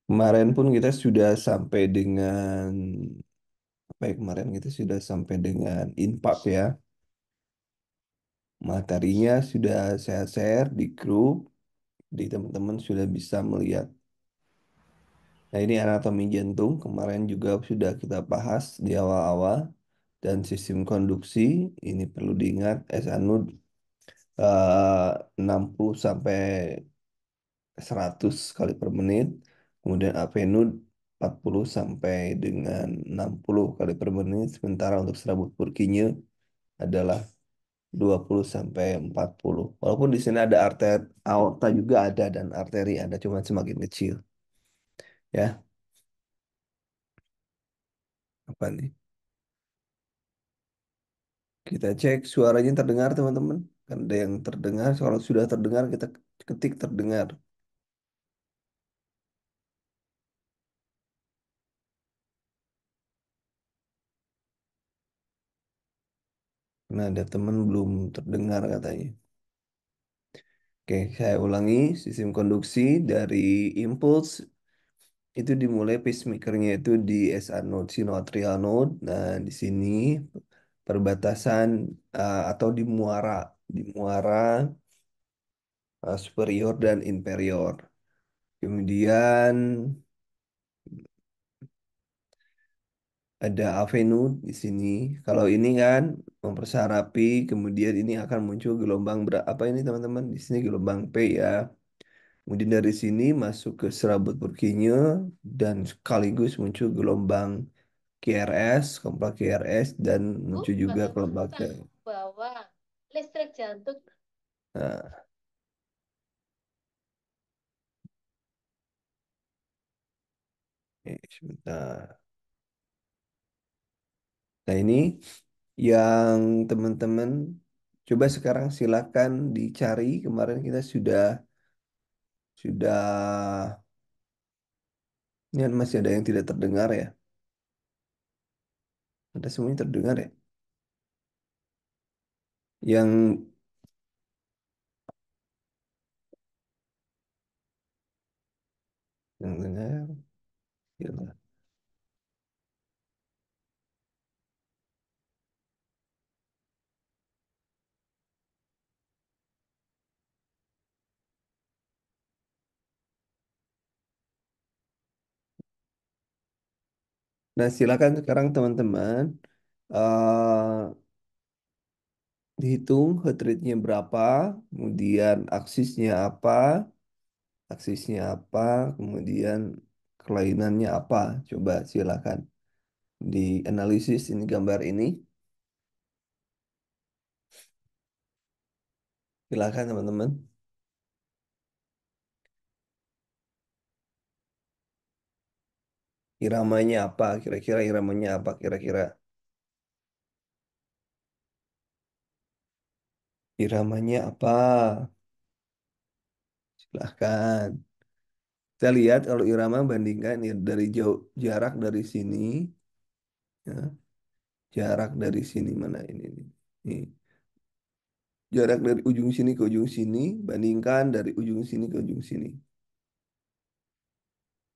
Kemarin pun kita sudah sampai dengan apa ya, kemarin kita sudah sampai dengan infak ya. Materinya sudah saya share di grup, di teman-teman sudah bisa melihat. Nah, ini anatomi jantung kemarin juga sudah kita bahas di awal-awal, dan sistem konduksi ini perlu diingat SA node 60 sampai 100 kali per menit, kemudian AV node 40 sampai dengan 60 kali per menit, sementara untuk serabut Purkinje adalah 20 sampai 40. Walaupun di sini ada arter aorta juga ada dan arteri ada, cuma semakin kecil ya. Apa nih? Kita cek suaranya terdengar teman-teman. Kan ada yang terdengar. Kalau sudah terdengar kita ketik terdengar. Nah, ada teman belum terdengar katanya. Oke, saya ulangi. Sistem konduksi dari impuls itu dimulai pacemakernya itu di SA node, sinoatrial node. Nah, di sini perbatasan atau di muara superior dan inferior. Kemudian ada Avenue di sini. Kalau ini kan mempersarapi, kemudian ini akan muncul gelombang apa ini teman-teman? Di sini gelombang P ya. Kemudian dari sini masuk ke serabut Purkinje dan sekaligus muncul gelombang QRS, kompleks QRS, dan muncul juga gelombang T. Bahwa listrik jantung. Nah, sebentar. Nah, ini yang teman-teman coba sekarang silakan dicari. Kemarin kita sudah ini kan masih ada yang tidak terdengar ya. Ada semuanya terdengar ya. Yang dengar, gila. Nah, silakan sekarang teman-teman dihitung heart rate-nya berapa, kemudian aksisnya apa, kemudian kelainannya apa. Coba silakan dianalisis ini gambar ini. Silakan teman-teman. Iramanya apa? Kira-kira iramanya apa? Kira-kira iramanya apa? Silahkan. Kita lihat kalau irama bandingkan ya dari jauh jarak dari sini, ya, jarak dari sini mana ini nih. Nih, jarak dari ujung sini ke ujung sini bandingkan dari ujung sini ke ujung sini.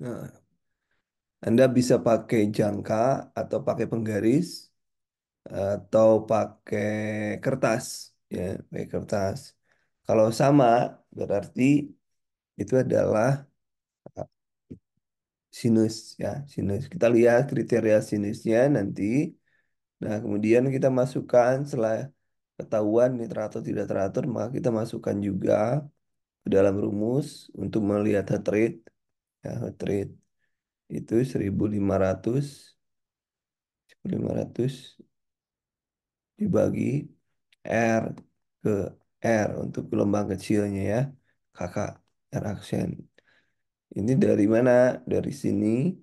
Nah, Anda bisa pakai jangka atau pakai penggaris atau pakai kertas, ya, pakai kertas. Kalau sama berarti itu adalah sinus ya, sinus. Kita lihat kriteria sinusnya nanti. Nah, kemudian kita masukkan setelah ketahuan ini teratur tidak teratur, maka kita masukkan juga ke dalam rumus untuk melihat heart rate. Ya, heart rate itu 1500 dibagi R ke R untuk gelombang kecilnya ya. Kakak R aksen. Ini dari mana? Dari sini,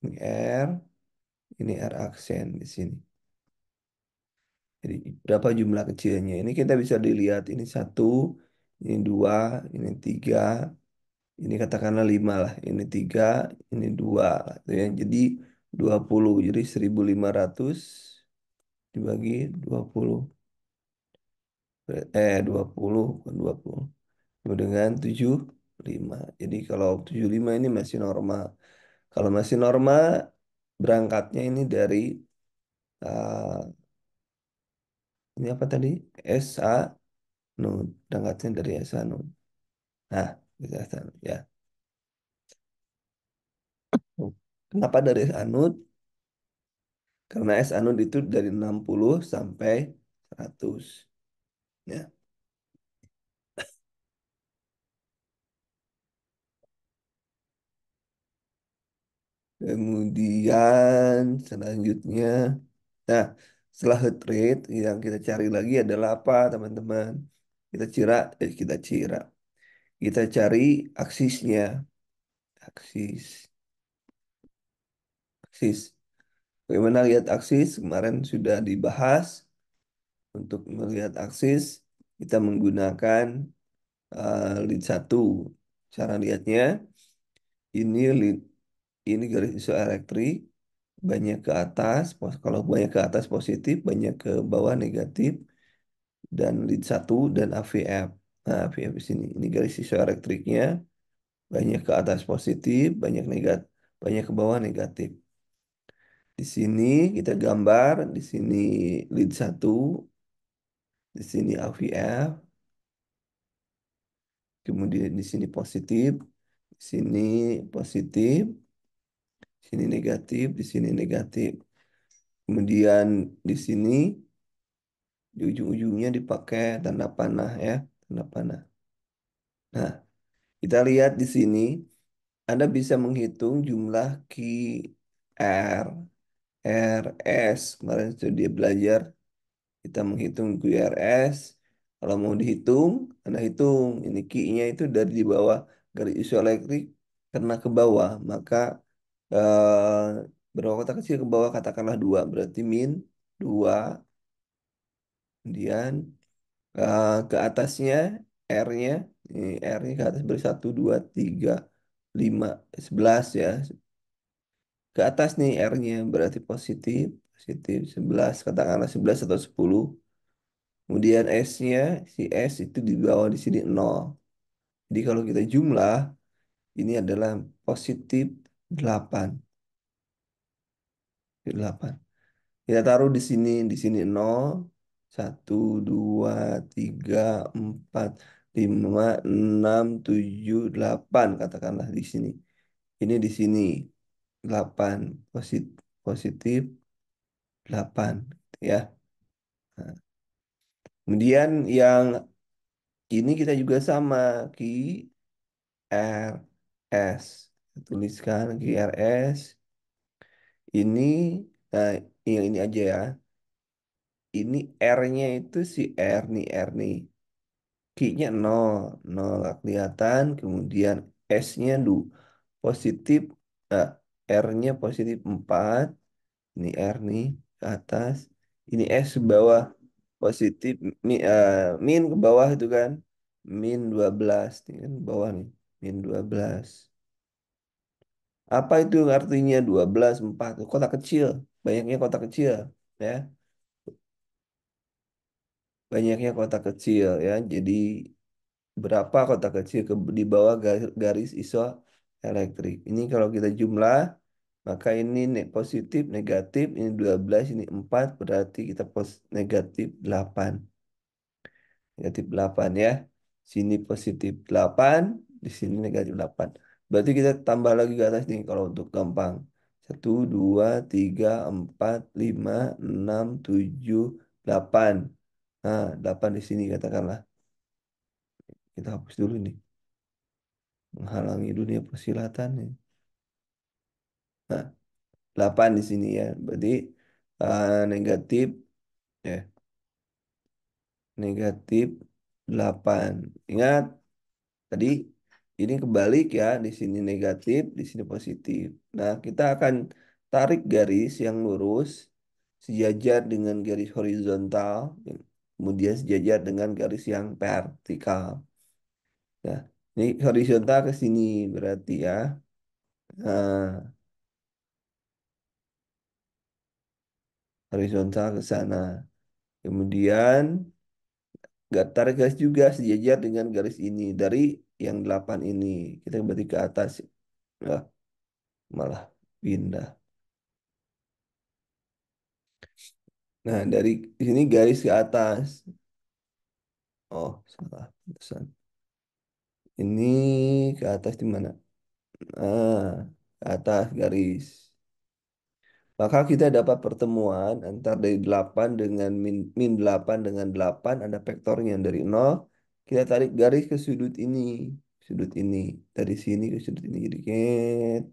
ini R, ini R aksen di sini. Jadi berapa jumlah kecilnya? Ini kita bisa dilihat. Ini satu, ini dua, ini tiga, ini katakanlah lima lah. Ini tiga, ini dua. Gitu ya. Jadi 20. Jadi 1500 dibagi 20. 20, bukan 20. Sama dengan 7. lima. Jadi kalau 75 ini masih normal. Kalau masih normal, berangkatnya ini dari ini apa tadi? SA node. Berangkatnya dari SA node. Nah, bisa ya. Kenapa dari SA node? Karena SA node itu dari 60 sampai 100. Ya. Kemudian selanjutnya, nah setelah heart rate yang kita cari lagi adalah apa teman-teman? Kita cari aksisnya, aksis, aksis. Bagaimana lihat aksis? Kemarin sudah dibahas. Untuk melihat aksis, kita menggunakan lead satu. Cara lihatnya, ini lead, ini garis isoelektrik, banyak ke atas, kalau banyak ke atas positif, banyak ke bawah negatif, dan lead satu dan AVF. Nah, AVF di sini, ini garis isoelektriknya, banyak ke atas positif, banyak negatif, banyak ke bawah negatif. Di sini kita gambar, di sini lead satu, di sini AVF, kemudian di sini positif, di sini positif, di sini negatif, di sini negatif. Kemudian di sini di ujung-ujungnya dipakai tanda panah ya, tanda panah. Nah, kita lihat di sini, Anda bisa menghitung jumlah QR, RS. Kemarin sudah dia belajar, kita menghitung QRS. Kalau mau dihitung, Anda hitung. Ini Q-nya itu dari di bawah garis isoelektrik karena ke bawah. Maka berapa kotak kecil ke bawah katakanlah 2. Berarti min 2. Kemudian ke atasnya R-nya. Ini R-nya ke atas beri 1, 2, 3, 5, 11 ya. Ke atas nih R-nya berarti positif. Positif 11. Katakanlah 11 atau 10. Kemudian S-nya, si S itu di bawah di sini 0. Jadi kalau kita jumlah, ini adalah positif 8. 8. Kita taruh di sini 0, 1, 2, 3, 4, 5, 6, 7, 8. Katakanlah di sini. Ini di sini 8. Positif, positif 8. Ya. Nah, kemudian yang ini kita juga sama. QRS. Tuliskan QRS. Ini, nah yang ini aja ya. Ini R-nya itu si R nih, R nih. Q-nya 0, 0 nggak kelihatan. Kemudian S-nya positif, nah, R-nya positif 4. Ini R nih ke atas. Ini S ke bawah positif, min ke bawah itu kan. Min 12. Ini kan bawah nih, min 12. Apa itu artinya 12 4? Kotak kecil. Banyaknya kotak kecil. Ya, banyaknya kotak kecil ya. Jadi berapa kotak kecil di bawah garis iso elektrik. Ini kalau kita jumlah, maka ini positif, negatif, ini 12, ini 4, berarti kita negatif 8. Negatif 8 ya. Sini positif 8, di sini negatif 8. Berarti kita tambah lagi ke atas nih kalau untuk gampang. 1, 2, 3, 4, 5, 6, 7, 8. Nah, 8 di sini katakanlah. Kita hapus dulu nih. Menghalangi dunia persilatan nih. Nah, 8 di sini ya. Berarti negatif ya, negatif 8. Ingat tadi ini kebalik ya, di sini negatif, di sini positif. Nah, kita akan tarik garis yang lurus sejajar dengan garis horizontal, kemudian sejajar dengan garis yang vertikal. Nah, ini horizontal ke sini berarti ya. Nah, horizontal ke sana. Kemudian tarik garis juga sejajar dengan garis ini. yang 8 ini. Kita berarti ke atas. Nah, malah pindah. Nah, dari sini garis ke atas. Oh, salah. Pantesan. Ini ke atas di mana? Ah, ke atas garis. Maka kita dapat pertemuan antara dari 8 dengan min 8 dengan 8 ada vektornya dari 0. Kita tarik garis ke sudut ini. Sudut ini. Dari sini ke sudut ini. Jadi,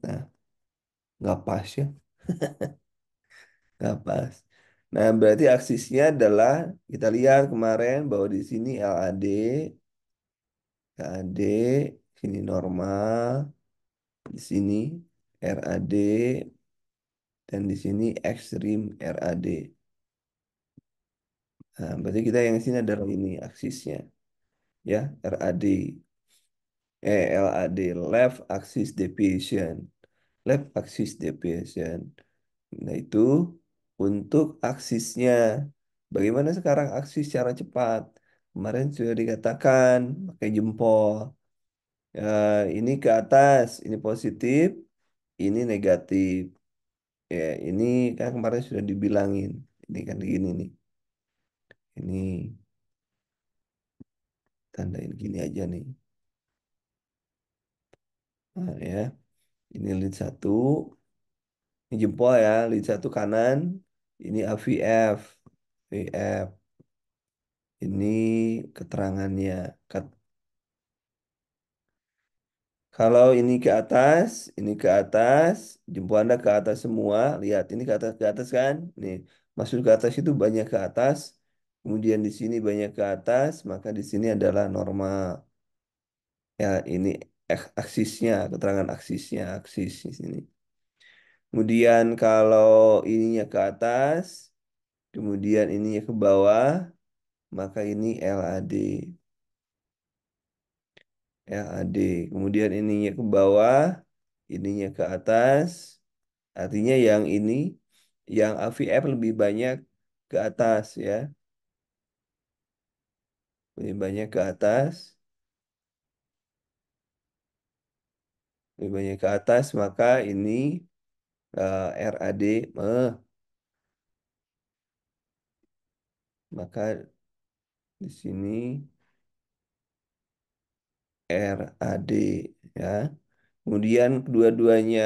nah, nggak pas ya. Nggak pas. Nah, berarti aksisnya adalah, kita lihat kemarin bahwa di sini LAD, KAD, sini normal, di sini RAD, dan di sini ekstrim RAD. Nah, berarti kita yang sini adalah ini aksisnya, ya, RAD, LAD, left axis deviation, left axis deviation. Nah, itu untuk aksisnya. Bagaimana sekarang aksis secara cepat? Kemarin sudah dikatakan pakai jempol. Ya, ini ke atas, ini positif, ini negatif. Ya, ini kan kemarin sudah dibilangin. Ini kan gini nih. Ini tandain gini aja nih. Nah, ya. Ini lead satu. Ini jempol ya, lead satu kanan. Ini AVF. VF. Ini keterangannya. Kalau ini ke atas, jempol Anda ke atas semua. Lihat, ini ke atas kan? Nih, masuk ke atas itu banyak ke atas. Kemudian di sini banyak ke atas, maka di sini adalah normal. Ya, ini aksisnya, keterangan aksisnya, aksis di sini. Kemudian kalau ininya ke atas, kemudian ininya ke bawah, maka ini LAD. LAD. Kemudian ininya ke bawah, ininya ke atas. Artinya yang ini, yang AVF lebih banyak ke atas ya. Lebih banyak ke atas. Lebih banyak ke atas, maka ini RAD. Maka di sini RAD ya. Kemudian dua-duanya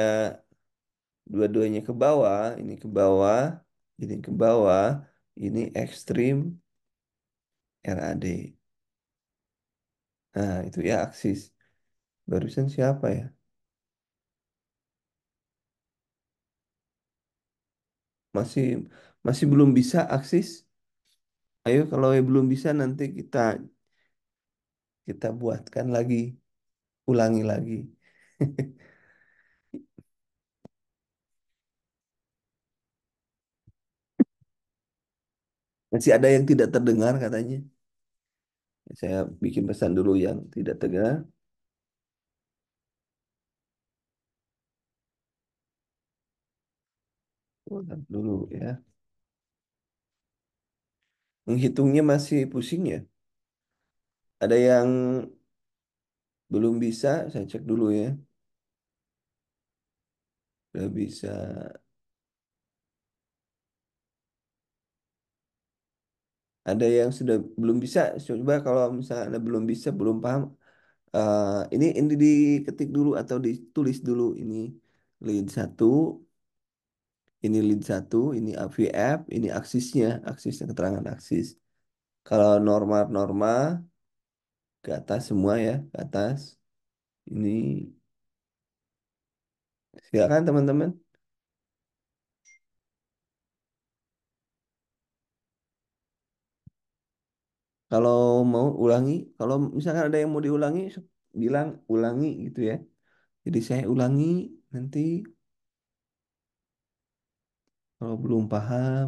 ke bawah, ini ke bawah, ini ke bawah, ini ekstrim RAD. Nah, itu ya aksis. Barusan siapa ya? Masih masih belum bisa aksis. Ayo kalau yang belum bisa nanti kita kita buatkan lagi, ulangi lagi. Masih ada yang tidak terdengar katanya. Saya bikin pesan dulu yang tidak terdengar. Ulang dulu ya. Menghitungnya masih pusing ya. Ada yang belum bisa, saya cek dulu ya. Udah bisa. Ada yang sudah belum bisa. Coba kalau misalnya Anda belum bisa, belum paham, ini diketik dulu atau ditulis dulu. Ini lead satu, ini lead satu, ini AVF, ini aksisnya, aksisnya keterangan aksis. Kalau normal-normal ke atas semua ya, ke atas. Ini silakan teman-teman. Kalau mau ulangi, kalau misalkan ada yang mau diulangi, bilang ulangi gitu ya. Jadi saya ulangi nanti kalau belum paham.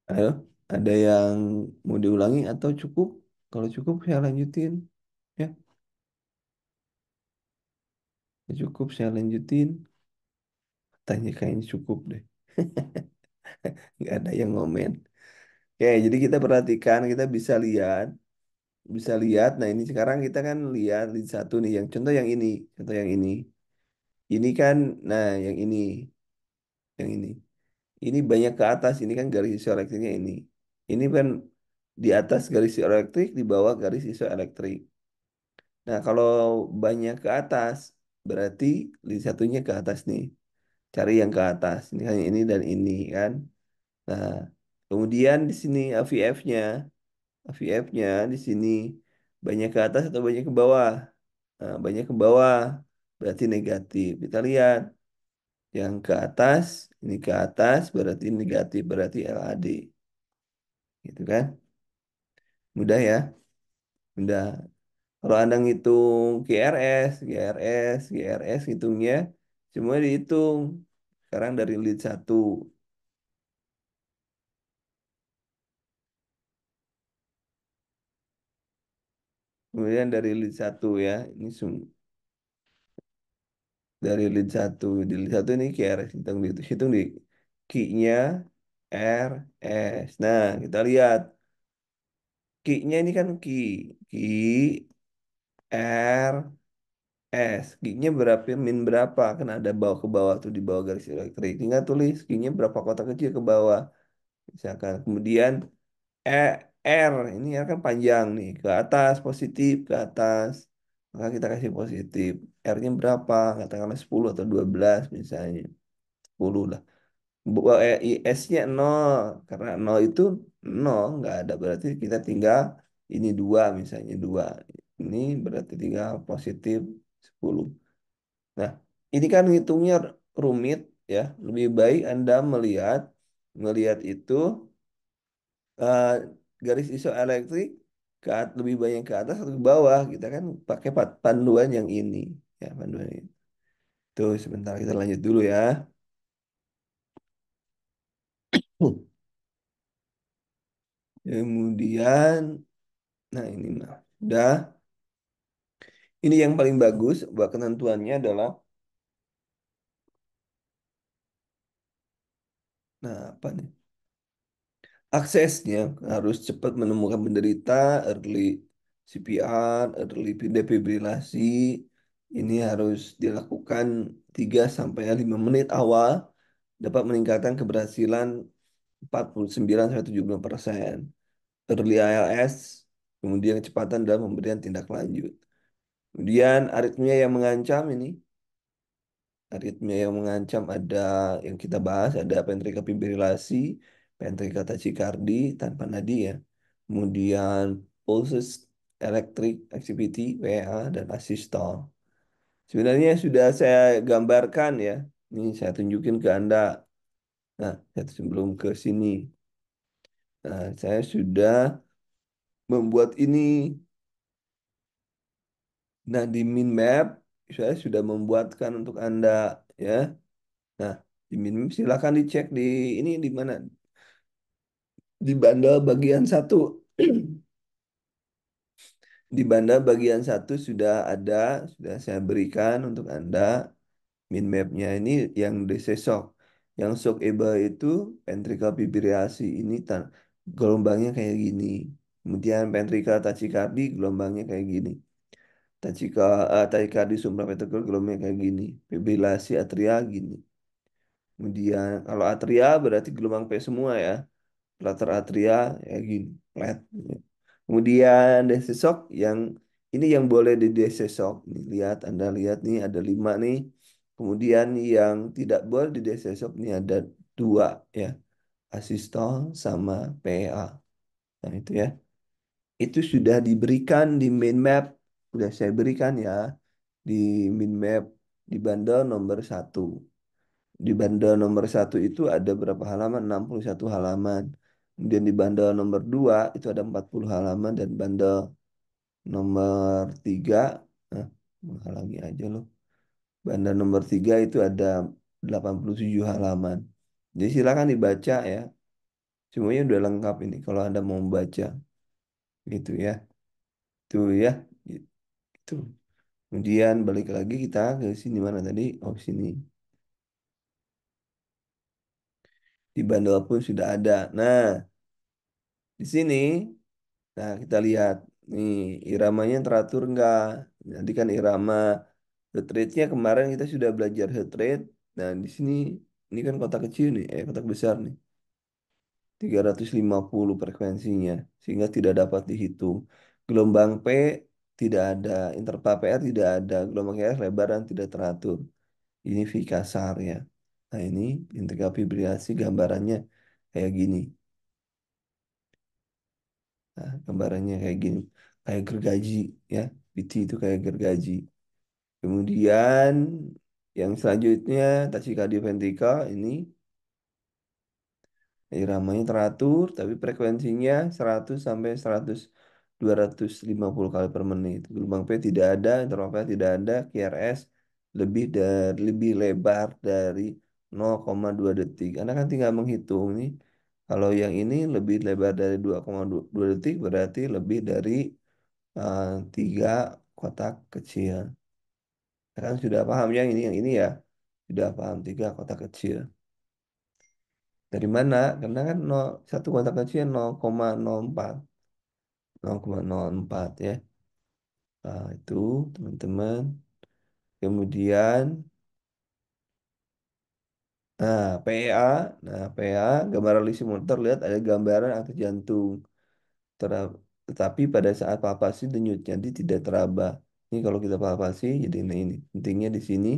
Ayo. Ada yang mau diulangi atau cukup? Kalau cukup saya lanjutin. Ya, cukup saya lanjutin. Tanya kayaknya cukup deh. Nggak ada yang ngomen. Oke, jadi kita perhatikan, kita bisa lihat. Nah ini sekarang kita kan lihat di satu nih, yang contoh yang ini, contoh yang ini. Ini kan, nah yang ini. Ini banyak ke atas, ini kan garis isoelektriknya ini. Ini kan di atas garis isoelektrik, di bawah garis isoelektrik. Nah, kalau banyak ke atas, berarti di satunya ke atas nih. Cari yang ke atas. Ini hanya ini dan ini kan. Nah, kemudian di sini AVF-nya. AVF-nya di sini banyak ke atas atau banyak ke bawah? Nah, banyak ke bawah, berarti negatif. Kita lihat yang ke atas, ini ke atas, berarti negatif, berarti LAD. Gitu kan? Mudah ya? Mudah. Kalau Anda ngitung GRS hitungnya, semua dihitung. Sekarang dari lead satu, kemudian dari lead satu ya, ini dari lead satu, di lead satu ini GRS, hitung di key-nya RS. Nah, kita lihat key-nya ini kan key R S. Key-nya berapa, min berapa, kan ada bawah ke bawah tuh di bawah garis elektrik. Tinggal tulis key-nya berapa kotak kecil ke bawah. Misalkan kemudian E, R ini R kan panjang nih ke atas positif ke atas, maka kita kasih positif. R-nya berapa, katakanlah 10 atau 12 misalnya, 10 lah. S-nya 0, karena 0 itu 0 nggak ada, berarti kita tinggal ini 2 misalnya 2, ini berarti tinggal positif 10. Nah, ini kan ngitungnya rumit ya, lebih baik Anda melihat itu eh, garis isoelektrik lebih banyak ke atas atau ke bawah. Kita kan pakai panduan yang ini ya, panduan ini. Tuh sebentar kita lanjut dulu ya. Kemudian, nah ini nah udah. Ini yang paling bagus buat penentuannya adalah, nah apa nih, aksesnya harus cepat menemukan penderita, early CPR, early defibrilasi. Ini harus dilakukan 3 sampai 5 menit awal, dapat meningkatkan keberhasilan 49 sampai 70%. Early ALS, kemudian kecepatan dalam pemberian tindak lanjut. Kemudian aritmia yang mengancam ini, aritmia yang mengancam ada yang kita bahas, ada ventricular fibrilasi, ventricular tachycardy tanpa nadi ya. Kemudian pulses electric activity PA dan asystole. Sebenarnya sudah saya gambarkan ya. Ini saya tunjukin ke Anda. Nah, sebelum ke sini. Nah, saya sudah membuat ini. Nah, di min map saya sudah membuatkan untuk Anda ya. Nah, di min map silakan dicek di ini di mana? Di bandel bagian satu. Di bandel bagian satu sudah ada, sudah saya berikan untuk Anda min mapnya ini yang DC shock. Yang shockable itu ventricular fibrillasi ini gelombangnya kayak gini. Kemudian ventricular tachycardy gelombangnya kayak gini. Tachycardy supraventricular gelombangnya kayak gini. Fibrilasi atria gini. Kemudian kalau atria berarti gelombang P semua ya. Flutter atria ya gini, flat. Kemudian desesok yang ini yang boleh di desesok. Nih, Anda lihat nih ada 5 nih. Kemudian yang tidak boleh di desesok nih ada 2 ya. Asistol sama PA. Nah itu ya. Itu sudah diberikan di main map. Sudah saya berikan ya. Di main map di bundle nomor satu. Di bundle nomor satu itu ada berapa halaman? 61 halaman. Kemudian di bundle nomor 2 itu ada 40 halaman. Dan bundle nomor 3, nah, menghalangi aja loh. Bundle nomor 3 itu ada 87 halaman. Jadi silakan dibaca ya. Semuanya udah lengkap ini kalau Anda mau baca gitu ya. Tuh ya. Gitu. Kemudian balik lagi kita ke sini mana tadi? Oh, sini. Di bundle pun sudah ada. Nah, di sini, nah kita lihat nih iramanya teratur enggak? Nanti kan irama heart rate-nya kemarin kita sudah belajar heart rate. Nah, di sini ini kan kotak kecil nih, kotak besar nih. 350 frekuensinya sehingga tidak dapat dihitung. Gelombang P tidak ada, interval PR tidak ada, gelombang R lebar dan tidak teratur. Ini V kasar ya. Nah, ini integral fibrilasi gambarannya kayak gini. Nah, gambarannya kayak gini. Kayak gergaji ya. PT itu kayak gergaji. Kemudian yang selanjutnya tachycardia ventricle ini iramanya teratur tapi frekuensinya 100 sampai 100 250 kali per menit. Gelombang P tidak ada, interval P tidak ada, QRS lebih lebar dari 0,2 detik. Anda kan tinggal menghitung nih. Kalau yang ini lebih lebar dari 2,2 detik berarti lebih dari 3 kotak kecil. Kan sudah paham yang ini ya. Sudah paham 3 kotak kecil. Dari mana? Karena kan satu kotak kecil 0,04. 0,04 ya. Nah, itu teman-teman. Kemudian, nah PEA. Nah, PEA, gambaran lisi motor, lihat ada gambaran aktif jantung. Tetapi pada saat palpasi denyut nadi tidak teraba. Ini kalau kita palpasi, jadi ini. Pentingnya di sini,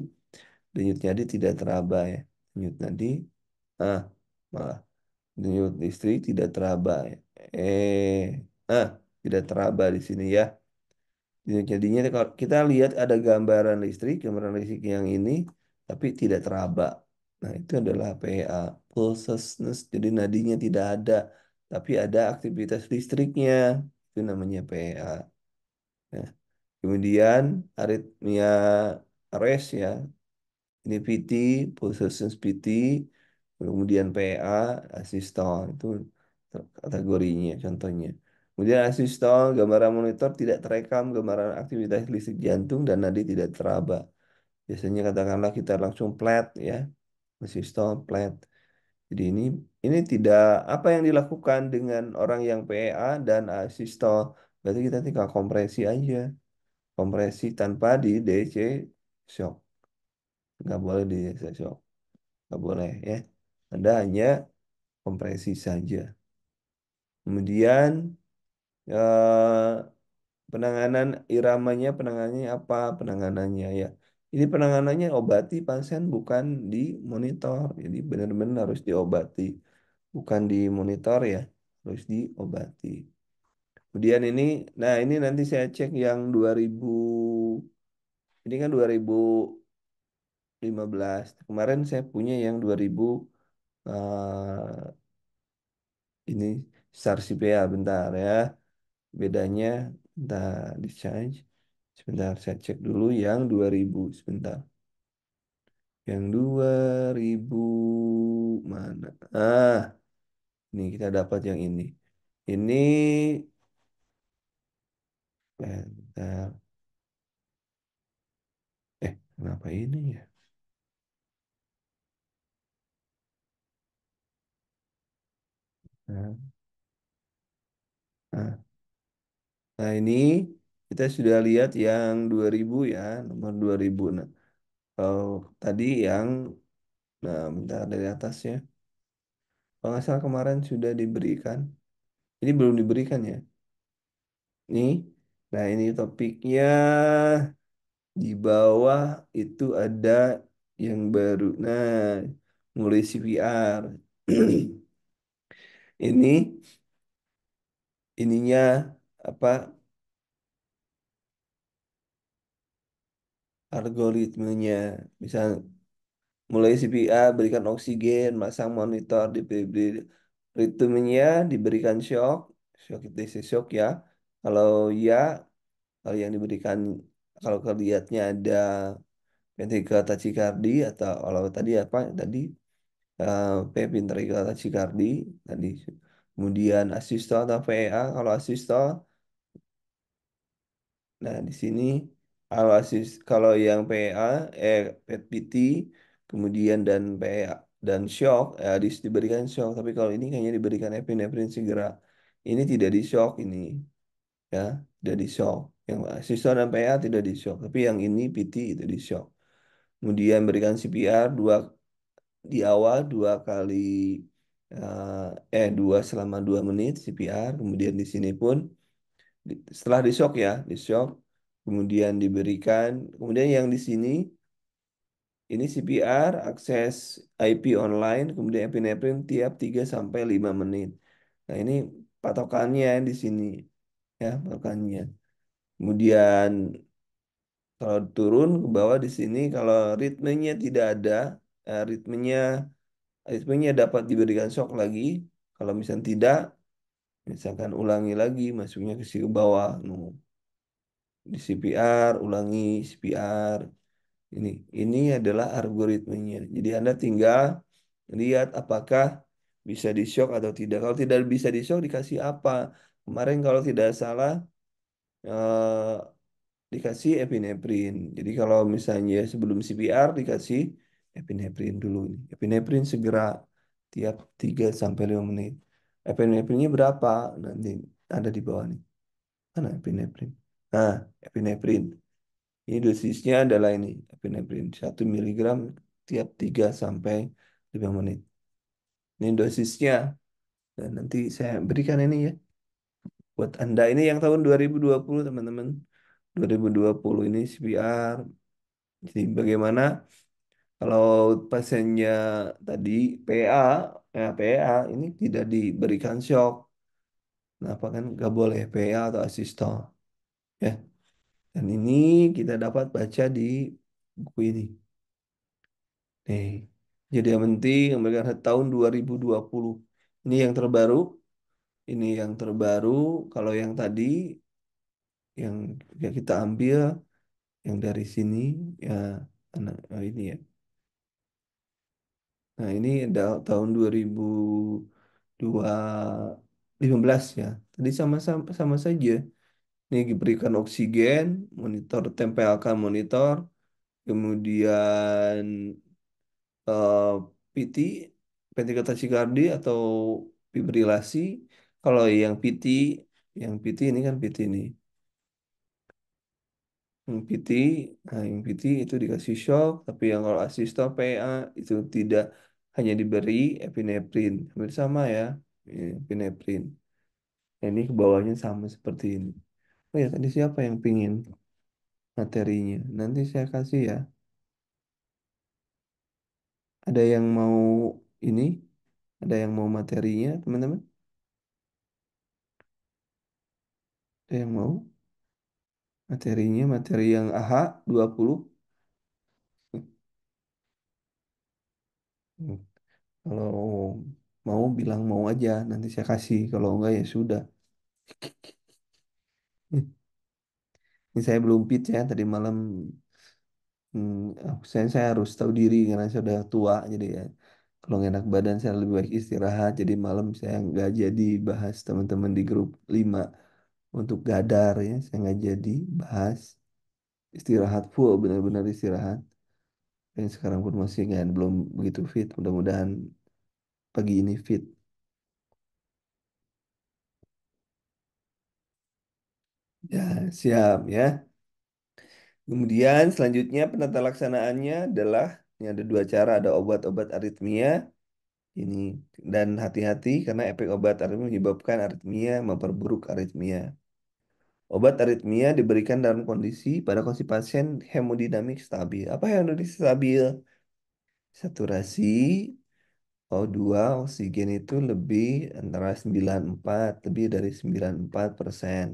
denyut nadi tidak teraba ya. Denyut nadi, ah, malah. Denyut listrik tidak teraba ya. Eh, ah, tidak teraba di sini ya. Jadinya kalau kita lihat ada gambaran listrik yang ini, tapi tidak teraba. Nah, itu adalah PA, pulselessness. Jadi nadinya tidak ada, tapi ada aktivitas listriknya. Itu namanya PA. Nah, kemudian aritmia rest ya, ini PT, pulsations PT, kemudian PA, asistol itu kategorinya, contohnya. Kemudian asistol, gambaran monitor tidak terekam, gambaran aktivitas listrik jantung dan nadi tidak teraba. Biasanya katakanlah kita langsung plat ya, asistol plat. Jadi ini tidak apa yang dilakukan dengan orang yang PA dan asistol. Berarti kita tinggal kompresi aja, kompresi tanpa di DC shock. Nggak boleh di DC shock. Nggak boleh ya. Anda hanya kompresi saja. Kemudian eh, penanganan iramanya, penanganannya apa? Penanganannya ya. Ini penanganannya obati pasien bukan di monitor. Jadi benar-benar harus diobati. Bukan di monitor ya. Harus diobati. Kemudian ini, nah ini nanti saya cek yang 2000, ini kan 2015. Kemarin saya punya yang 2000 ini SAR CPA bentar ya. Bedanya bentar di charge. Sebentar saya cek dulu yang 2000 sebentar. Yang 2000 mana? Ah, ini kita dapat yang ini. Ini bentar. Kenapa ini ya? Nah, nah, nah, ini kita sudah lihat yang 2000 ya, nomor 2000. Nah, kalau tadi yang nah bentar dari atasnya. Kalau nggak salah kemarin sudah diberikan. Ini belum diberikan ya. Nih, nah ini topiknya di bawah itu ada yang baru. Nah, mulai CPR. Ini ininya apa algoritmenya. Bisa mulai CPR, berikan oksigen, masang monitor di ritmenya, diberikan shock, shock itu isi shock ya. Kalau ya, kalau yang diberikan kalau kelihatannya ada ventricular tachycardia atau kalau tadi apa tadi P ventricular tachycardia tadi. Kemudian asistol atau PEA. Kalau asistol, nah di sini kalau yang PEA, PET PT, kemudian dan PEA dan shock, diberikan shock. Tapi kalau ini hanya diberikan epinefrin segera. Ini tidak di shock ini, ya, tidak di shock. Yang asistol dan PEA tidak di shock, tapi yang ini PT itu di shock. Kemudian berikan CPR di awal 2 kali, dua selama 2 menit CPR. Kemudian di sini pun setelah di shock, ya, di shock, kemudian diberikan, kemudian yang di sini ini CPR, akses IP online, kemudian epinefrin tiap 3 sampai 5 menit. Nah, ini patokannya di sini, ya, patokannya. Kemudian kalau turun ke bawah di sini, kalau ritmenya tidak ada, ritmenya ritmenya dapat diberikan shock lagi. Kalau misalnya tidak, misalkan ulangi lagi masuknya ke si bawah. Di CPR, ulangi CPR. Ini ini adalah algoritmenya. Jadi Anda tinggal lihat apakah bisa di shock atau tidak. Kalau tidak bisa di shock dikasih apa? Kemarin kalau tidak salah, eh, dikasih epinefrin. Jadi kalau misalnya sebelum CPR dikasih epinefrin dulu nih. Epinefrin segera tiap 3 sampai 5 menit. Epinefrinnya berapa? Nanti ada di bawah nih. Mana epinefrin? Nah, epinefrin. Ini dosisnya adalah ini, epinefrin 1 mg tiap 3 sampai 5 menit. Ini dosisnya. Dan nanti saya berikan ini, ya, buat Anda. Ini yang tahun 2020, teman-teman. 2020 ini CPR. Jadi bagaimana kalau pasiennya tadi PA, PA ini tidak diberikan shock. Kenapa kan nggak boleh PA atau asistol, ya? Dan ini kita dapat baca di buku ini. Nih, jadi yang penting mereka tahun 2020. Ini yang terbaru. Ini yang terbaru. Kalau yang tadi yang kita ambil yang dari sini, ya, ini, ya. Nah, ini tahun 2015, ya. Tadi sama saja. Ini diberikan oksigen, monitor tempelkan monitor, kemudian eh, PT, ventricular tachycardia atau fibrilasi. Kalau yang PT ini kan PT ini. Yang PT, nah, yang PT itu dikasih shock, tapi yang kalau asista PA itu tidak, hanya diberi epinefrin. Hampir sama, ya, epinefrin. Nah, ini ke bawahnya sama seperti ini. Oh ya, tadi siapa yang pingin materinya? Nanti saya kasih, ya. Ada yang mau ini? Ada yang mau materinya, teman-teman? Ada yang mau materinya? Materi yang AHA 20? Hmm. Kalau mau bilang mau aja, nanti saya kasih. Kalau enggak ya sudah. Ini saya belum fit, ya. Tadi malam, saya harus tahu diri karena saya sudah tua, jadi, ya, kalau nggak enak badan saya lebih baik istirahat. Jadi malam saya nggak jadi bahas teman-teman di grup 5 untuk gadar, ya. Saya nggak jadi bahas, istirahat full, benar-benar istirahat. Dan sekarang pun masih nggak, belum begitu fit. Mudah-mudahan pagi ini fit. Ya, siap, ya. Kemudian selanjutnya penata laksanaannya adalah, ini ada 2 cara, ada obat-obat aritmia ini, dan hati-hati karena efek obat aritmia menyebabkan aritmia, memperburuk aritmia. Obat aritmia diberikan dalam pada kondisi pasien hemodinamik stabil. Apa hemodinamik stabil? Saturasi O2 oksigen itu lebih antara 94, lebih dari 94%.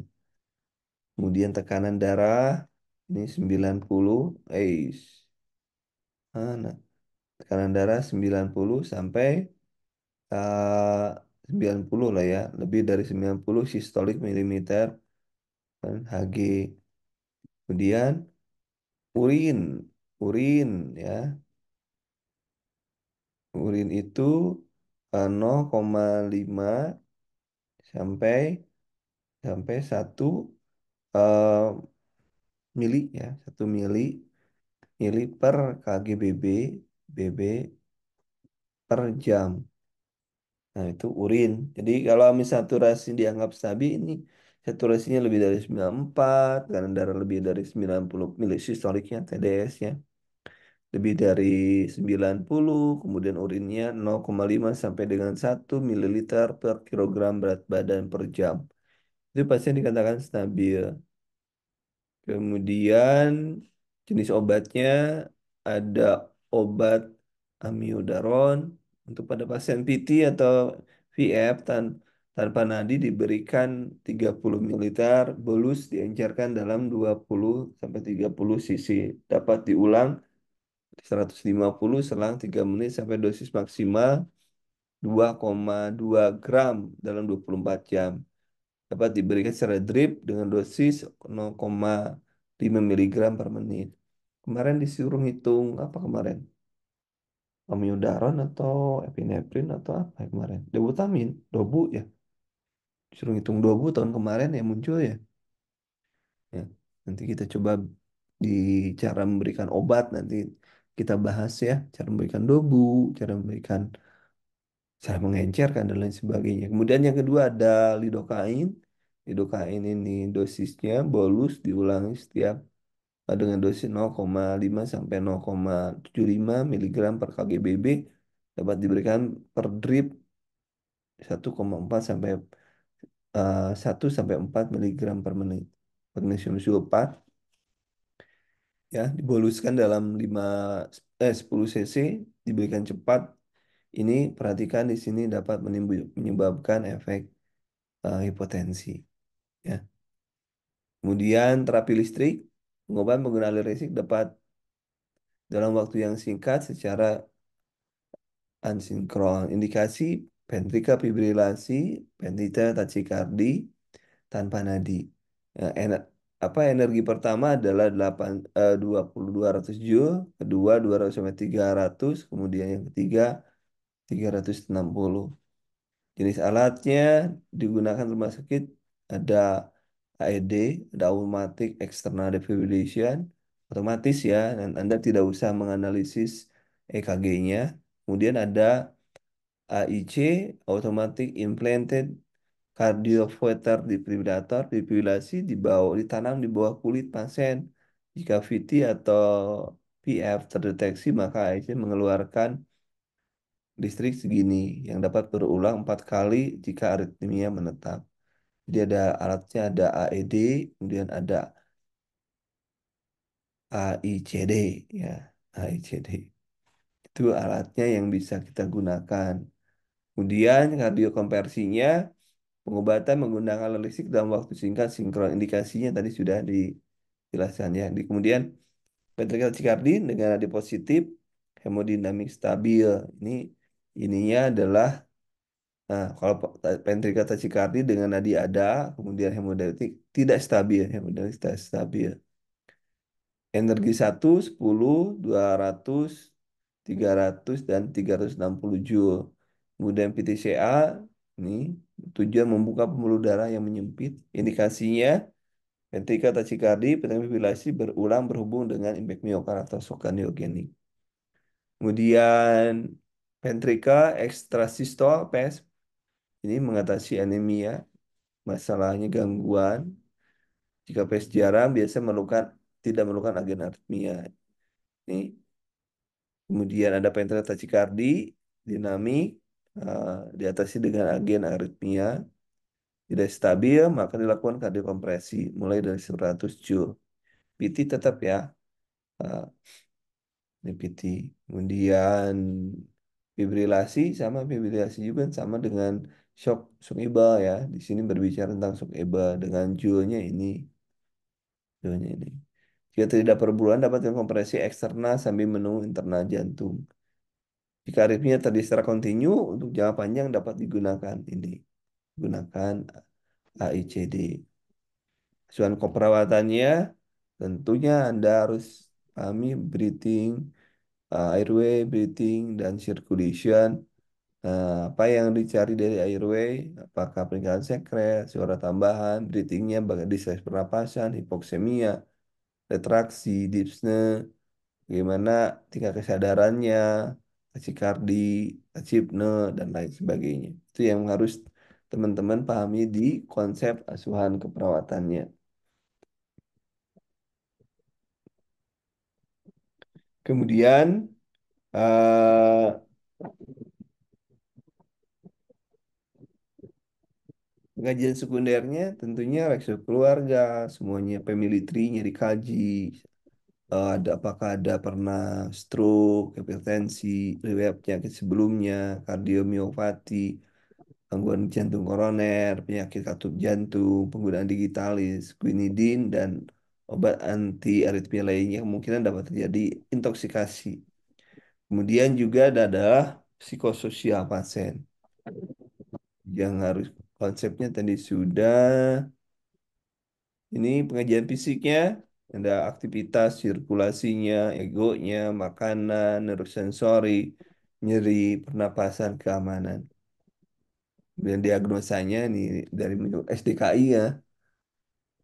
Kemudian tekanan darah ini 90, nah, tekanan darah 90 sampai, eh, 90 lah, ya, lebih dari 90 sistolik milimeter per Hg. Kemudian urin, urin, ya, Urin itu 0,5 sampai sampai 1 eh, mili ya, 1 mili per kgbb BB per jam. Nah, itu urin. Jadi kalau misal saturasi dianggap stabil ini saturasinya lebih dari 94, tekanan darah lebih dari 90 milisistoliknya TDS-nya lebih dari 90, kemudian urinnya 0,5 sampai dengan 1 ml per kilogram berat badan per jam. Itu pasien dikatakan stabil. Kemudian jenis obatnya ada obat amiodaron untuk pada pasien PT atau VF tanpa nadi diberikan 30 ml bolus diencerkan dalam 20 sampai 30 cc. Dapat diulang 150 selang 3 menit sampai dosis maksimal 2,2 gram dalam 24 jam. Dapat diberikan secara drip dengan dosis 0,5 miligram per menit. Kemarin disuruh hitung apa kemarin? Amiodaron atau epinefrin atau apa ya kemarin? Dobutamin, dobu ya. Disuruh hitung dobu tahun kemarin ya muncul ya. Ya, nanti kita coba di cara memberikan obat nanti kita bahas ya, cara memberikan dobu, cara memberikan cara mengencerkan dan lain sebagainya. Kemudian yang kedua ada lidokain. Lidokain ini dosisnya bolus diulangi setiap dengan dosis 0,5 sampai 0,75 miligram per kgbb dapat diberikan per drip 1,4 sampai 1 sampai 4 miligram per menit. Magnesium sulfat ya diboluskan dalam 10 cc diberikan cepat. Ini perhatikan di sini dapat menyebabkan efek hipotensi. Ya. Kemudian terapi listrik, pengobatan menggunakan listrik dapat dalam waktu yang singkat secara asinkron. Indikasi ventricular fibrilasi, ventricular tachikardi tanpa nadi. Ya, energi pertama adalah 200 joule, kedua 200 sampai 300, kemudian yang ketiga 360. Jenis alatnya digunakan rumah sakit ada AED, ada automatic external defibrillation, otomatis ya, dan Anda tidak usah menganalisis EKG-nya. Kemudian ada AIC, automatic implanted cardioverter defibrillator, defibrilasi ditanam di bawah kulit pasien. Jika VT atau PF terdeteksi, maka AIC mengeluarkan listrik segini yang dapat berulang 4 kali jika aritmia menetap. Jadi ada alatnya ada AED, kemudian ada AICD ya, AICD. Itu alatnya yang bisa kita gunakan. Kemudian kardiokonversinya pengobatan menggunakan alat listrik dalam waktu singkat sinkron indikasinya tadi sudah dijelaskan ya. Kemudian ventricular tachycardia dengan nadi positif hemodinamik stabil. Ininya adalah kalau ventricular tachycardia dengan nadi ada, kemudian hemodinamik tidak stabil, hemodinamik tidak stabil. Energi 1, 10, 200, 300 dan 360 Joule. Kemudian PTCA ini tujuan membuka pembuluh darah yang menyempit. Indikasinya ventricular tachycardia, fibrillasi berulang berhubung dengan impact miokard atau shock kardiogenik. Kemudian ventricular extrasystole PES ini mengatasi anemia, masalahnya gangguan. Jika PES jarang, biasa tidak memerlukan agen aritmia. Ini kemudian ada penetrasi tachikardi, dinamik, eh, diatasi dengan agen aritmia. Tidak stabil, maka dilakukan kardiokompresi mulai dari 100 Joule. PT tetap ya, eh, ini PT. Kemudian fibrilasi juga sama dengan shock EBA ya. Di sini berbicara tentang shock EBA dengan Joule-nya ini, Joule-nya ini. Jika tidak per bulan dapat kompresi eksternal sambil menunggu internal jantung. Jika aritmia terjadi secara kontinu, untuk jangka panjang dapat digunakan ini. Gunakan AICD. Asuhan keperawatannya, tentunya Anda harus pahami breathing, airway, breathing, dan circulation. Apa yang dicari dari airway? Apakah peningkatan sekret, suara tambahan, breathingnya, distress pernapasan, hipoksemia, retraksi, dyspnea, bagaimana tingkat kesadarannya, takikardi, tachipnea, dan lain sebagainya. Itu yang harus teman-teman pahami di konsep asuhan keperawatannya. Kemudian, eh, pengajian sekundernya tentunya rekso keluarga, semuanya family tree-nya dikaji. Apakah ada pernah stroke, hipertensi, riwayat penyakit sebelumnya, kardiomiopati, gangguan jantung koroner, penyakit katup jantung, penggunaan digitalis, quinidin, dan obat anti aritmia lainnya kemungkinan dapat terjadi intoksikasi. Kemudian juga adalah psikososial pasien yang harus konsepnya tadi sudah. Ini pengajian fisiknya, ada aktivitas sirkulasinya, egonya, makanan, neurosensori, nyeri, pernapasan, keamanan. Dan diagnosanya nih dari menurut SDKI ya,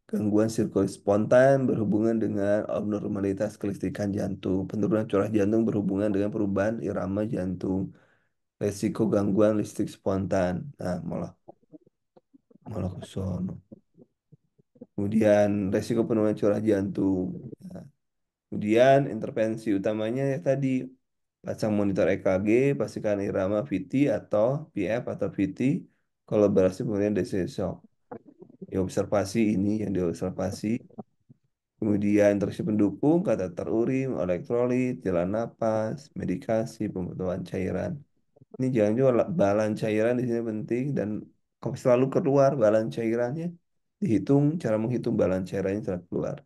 gangguan sirkulasi spontan berhubungan dengan abnormalitas kelistrikan jantung, penurunan curah jantung berhubungan dengan perubahan irama jantung, resiko gangguan listrik spontan. Nah, malah malah ke sono. Kemudian resiko penurunan curah jantung. Nah, kemudian intervensi utamanya ya tadi pasang monitor EKG, pastikan irama VT atau PF atau VT, kolaborasi kemudian DC shock. Ya, observasi ini yang diobservasi. Kemudian interaksi pendukung, kateter urin, elektrolit, jalan napas, medikasi, pembentukan cairan. Ini jangan juga balan cairan di sini penting dan selalu keluar balan cairannya. Dihitung cara menghitung balan cairannya setelah keluar.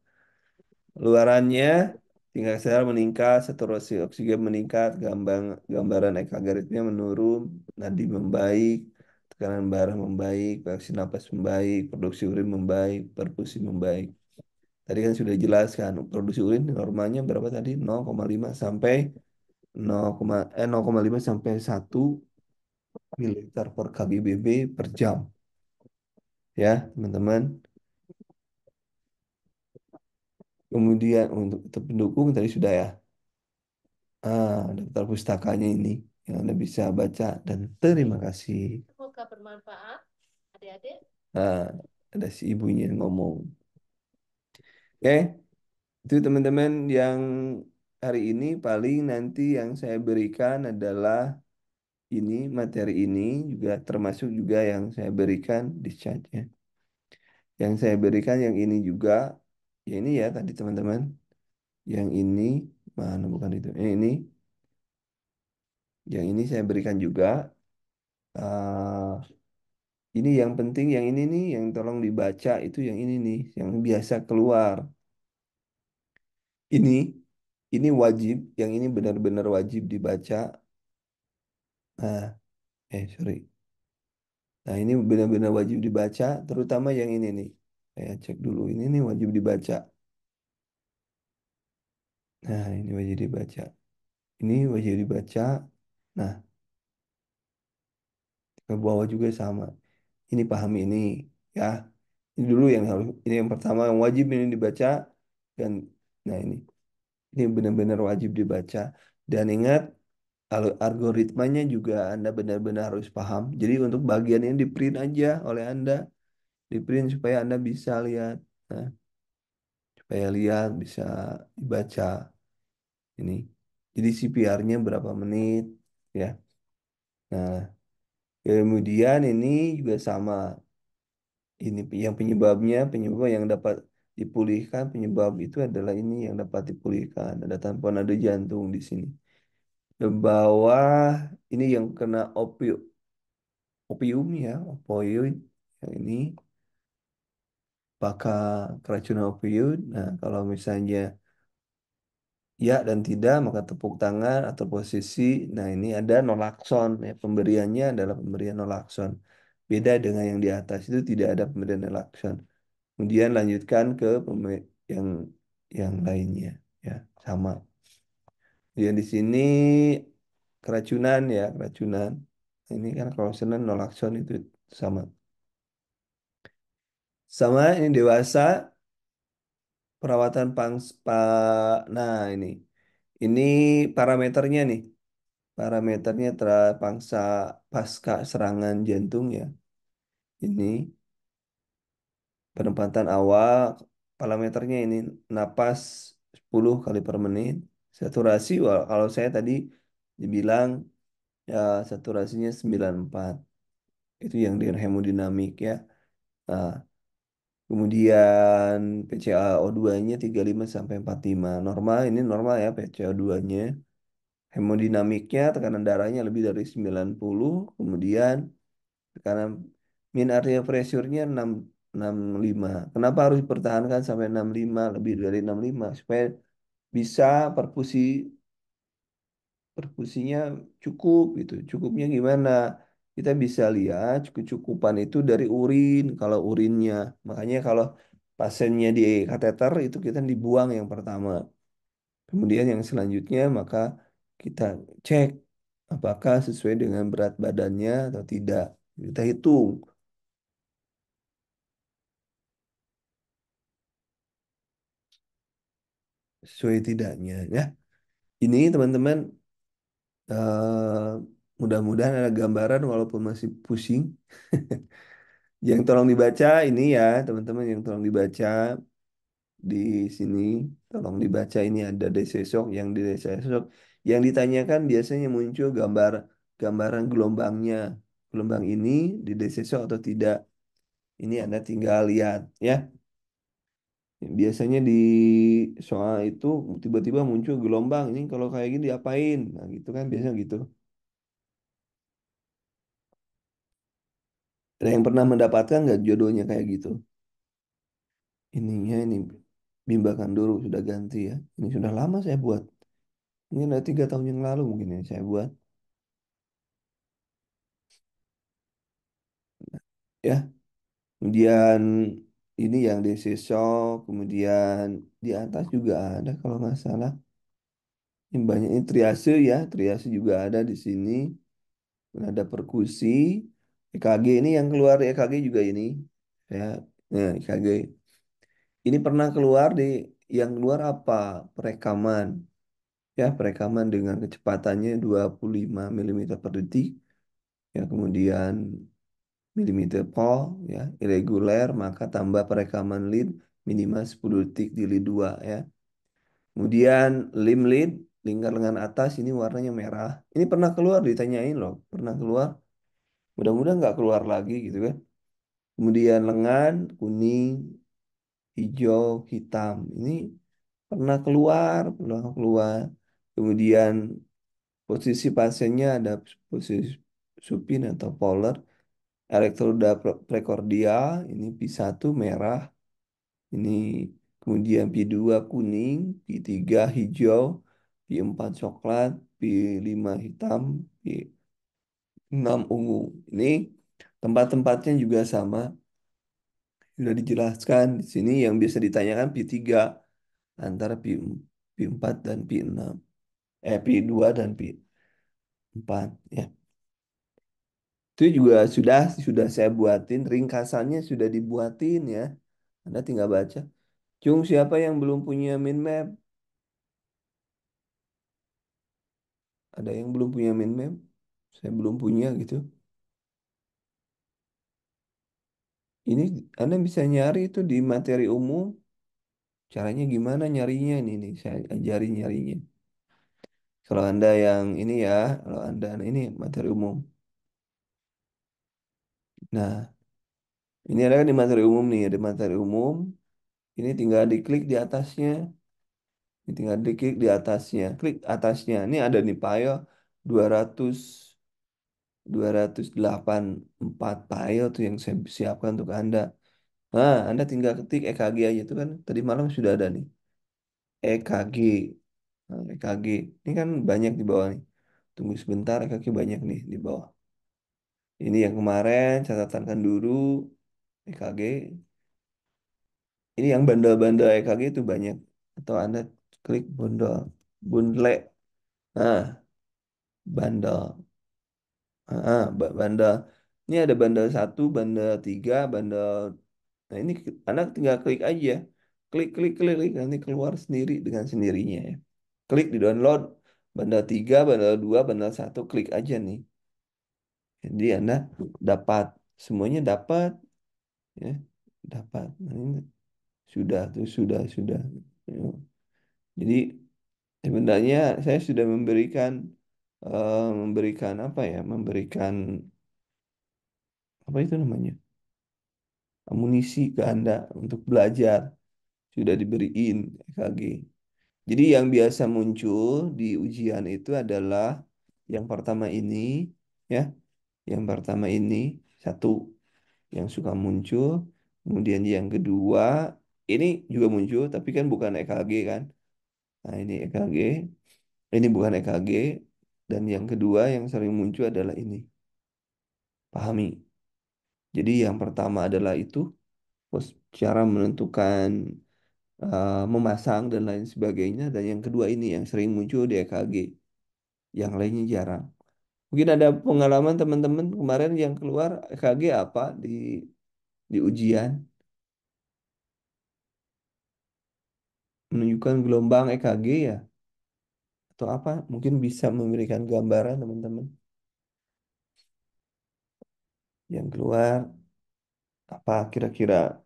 Luarannya, tingkat kesadaran meningkat, saturasi oksigen meningkat, gambaran ekagaritmia menurun, nadi membaik, tekanan darah membaik, reaksi napas membaik, produksi urin membaik, perfusi membaik. Tadi kan sudah jelaskan, produksi urin normalnya berapa tadi? 0,5 sampai 0,5 sampai 1 mililiter per kbbb per jam. Ya, teman-teman. Kemudian untuk pendukung tadi sudah ya. Daftar pustakanya ini yang Anda bisa baca dan terima kasih. Semoga bermanfaat, adik-adik. Ah, ada si ibunya yang ngomong. Oke, itu teman-teman yang hari ini paling nanti yang saya berikan adalah ini materi ini juga termasuk juga yang saya berikan di chatnya. Yang saya berikan yang ini juga, ya ini ya tadi teman-teman. Yang ini mana bukan itu? Yang ini saya berikan juga. Ah, Ini yang penting, yang ini nih, yang tolong dibaca itu yang ini nih, yang biasa keluar. Ini, ini wajib, yang ini benar-benar wajib dibaca. Nah, sorry. Nah, ini benar-benar wajib dibaca, terutama yang ini nih. Saya cek dulu, ini nih wajib dibaca. Nah, ini wajib dibaca. Ini wajib dibaca. Nah, ke bawah juga sama. Ini paham ini, ya. Ini dulu yang harus, ini yang pertama yang wajib ini dibaca. Dan, nah ini benar-benar wajib dibaca. Dan ingat, algoritmanya juga Anda benar-benar harus paham. Jadi untuk bagian ini di print aja oleh Anda, di print supaya Anda bisa lihat, nah, supaya lihat bisa dibaca ini. Jadi CPR-nya berapa menit, ya. Nah, kemudian ini juga sama. Ini yang penyebab yang dapat dipulihkan, penyebab itu adalah ini yang dapat dipulihkan. Ada tanpa nada jantung di sini. Ke bawah ini yang kena opium ya, opioid yang ini apakah keracunan opioid. Nah, kalau misalnya ya dan tidak maka tepuk tangan atau posisi. Nah, ini ada nolakson ya, pemberiannya adalah pemberian nolakson. Beda dengan yang di atas itu tidak ada pemberian nolakson. Kemudian lanjutkan ke yang lainnya ya, sama. Ya di sini keracunan ya, keracunan. Ini kan kalau Senin nolakson itu sama. Sama ini dewasa perawatan nah ini parameternya nih. Parameternya pangsa pasca serangan jantung ya. Ini penempatan awal, parameternya ini napas 10 kali per menit. Saturasi, kalau saya tadi dibilang ya saturasinya 94. Itu yang dengan hemodinamik ya. Nah, kemudian PCaO2-nya 35 sampai 45. Normal, ini normal ya PCaO2-nya. Hemodinamiknya tekanan darahnya lebih dari 90. Kemudian tekanan mean arterial pressure-nya 65. Kenapa harus dipertahankan sampai 65, lebih dari 65 supaya bisa perfusi perfusinya cukup gitu. Cukupnya gimana? Kita bisa lihat kecukupan itu dari urin, kalau urinnya. Makanya kalau pasiennya di kateter itu kita dibuang yang pertama. Kemudian yang selanjutnya maka kita cek apakah sesuai dengan berat badannya atau tidak. Kita hitung sesuai tidaknya ya. Ini teman-teman mudah-mudahan ada gambaran walaupun masih pusing. Yang tolong dibaca ini ya, teman-teman yang tolong dibaca di sini, tolong dibaca ini ada DC shock, yang di DC shock yang ditanyakan biasanya muncul gambaran gelombangnya. Gelombang ini di DC shock atau tidak. Ini Anda tinggal lihat ya. Biasanya di soal itu tiba-tiba muncul gelombang. Ini kalau kayak gini diapain? Nah, gitu kan biasanya gitu. Ada yang pernah mendapatkan nggak jodohnya kayak gitu? Ininya ini bimbakan dulu sudah ganti ya. Ini sudah lama saya buat. Mungkin ada 3 tahun yang lalu mungkin ya saya buat ya. Kemudian ini yang DC shock, kemudian di atas juga ada kalau nggak salah. Ini banyak ini triase ya, triase juga ada di sini. Ada perkusi, EKG ini yang keluar EKG juga ini ya. Nah, EKG ini pernah keluar yang keluar apa? Perekaman ya, perekaman dengan kecepatannya 25 milimeter per detik ya, kemudian milimeter per ya, irregular maka tambah perekaman lead minimal 10 detik di lead 2 ya. Kemudian limb lead, lingkar lengan atas ini warnanya merah. Ini pernah keluar ditanyain loh, pernah keluar. Mudah-mudahan nggak keluar lagi gitu kan. Kemudian lengan kuning, hijau, hitam. Ini pernah keluar. Kemudian posisi pasiennya ada posisi supin atau polar. Elektroda prekordial, ini P1 merah, ini kemudian P2 kuning, P3 hijau, P4 coklat, P5 hitam, P6 ungu. Ini tempat-tempatnya juga sama, sudah dijelaskan di sini yang biasa ditanyakan P3 antara P4 dan P6. P2 dan P4 ya. Itu juga sudah saya buatin, ringkasannya sudah dibuatin ya. Anda tinggal baca. Cung, siapa yang belum punya mind map? Ada yang belum punya mind map? Saya belum punya gitu. Ini Anda bisa nyari itu di materi umum. Caranya gimana nyarinya nih, saya ajarin nyarinya. Kalau Anda yang ini ya, kalau Anda ini materi umum. Nah, ini ada kan di materi umum nih, ada materi umum. Ini tinggal diklik di atasnya. Ini tinggal diklik di atasnya. Klik atasnya. Ini ada nih file 200 284 file tuh yang saya siapkan untuk Anda. Nah, Anda tinggal ketik EKG aja itu kan tadi malam sudah ada nih. EKG. Nah, EKG. Ini kan banyak di bawah nih. Tunggu sebentar, EKG banyak nih di bawah. Ini yang kemarin catatankan dulu EKG. Ini yang bandel-bandel EKG itu banyak. Atau Anda klik bundle. Bundle. Nah, bandel. Bandel. Ini ada bandel satu, bandel tiga, bandel. Nah, ini anak tinggal klik aja. Klik, klik, klik, klik. Nanti keluar sendiri dengan sendirinya ya. Klik di download. Bandel tiga, bandel dua, bandel satu. Klik aja nih. Jadi Anda dapat. Semuanya dapat. Ya, dapat. Nah, ini sudah tuh, sudah. Ya. Jadi sebenarnya saya sudah memberikan apa ya? Memberikan apa itu namanya? Amunisi ke Anda untuk belajar sudah diberiin EKG. Jadi yang biasa muncul di ujian itu adalah yang pertama ini, ya, yang pertama ini satu yang suka muncul, kemudian yang kedua ini juga muncul, tapi kan bukan EKG kan? Nah ini EKG, ini bukan EKG, dan yang kedua yang sering muncul adalah ini, pahami. Jadi yang pertama adalah itu, terus cara menentukan memasang dan lain sebagainya. Dan yang kedua ini yang sering muncul di EKG, yang lainnya jarang. Mungkin ada pengalaman teman-teman kemarin yang keluar EKG apa di ujian, menunjukkan gelombang EKG ya, atau apa? Mungkin bisa memberikan gambaran teman-teman yang keluar apa kira-kira,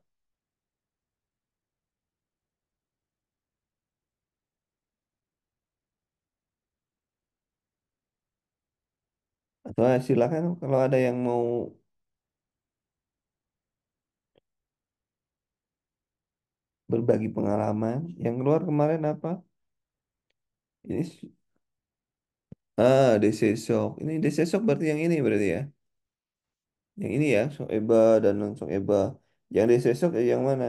atau silakan kalau ada yang mau berbagi pengalaman yang keluar kemarin apa? Ini DC shock. Ini DC shock berarti yang ini berarti ya. Yang ini ya, shock EBA dan non shock EBA. Yang DC shock yang mana?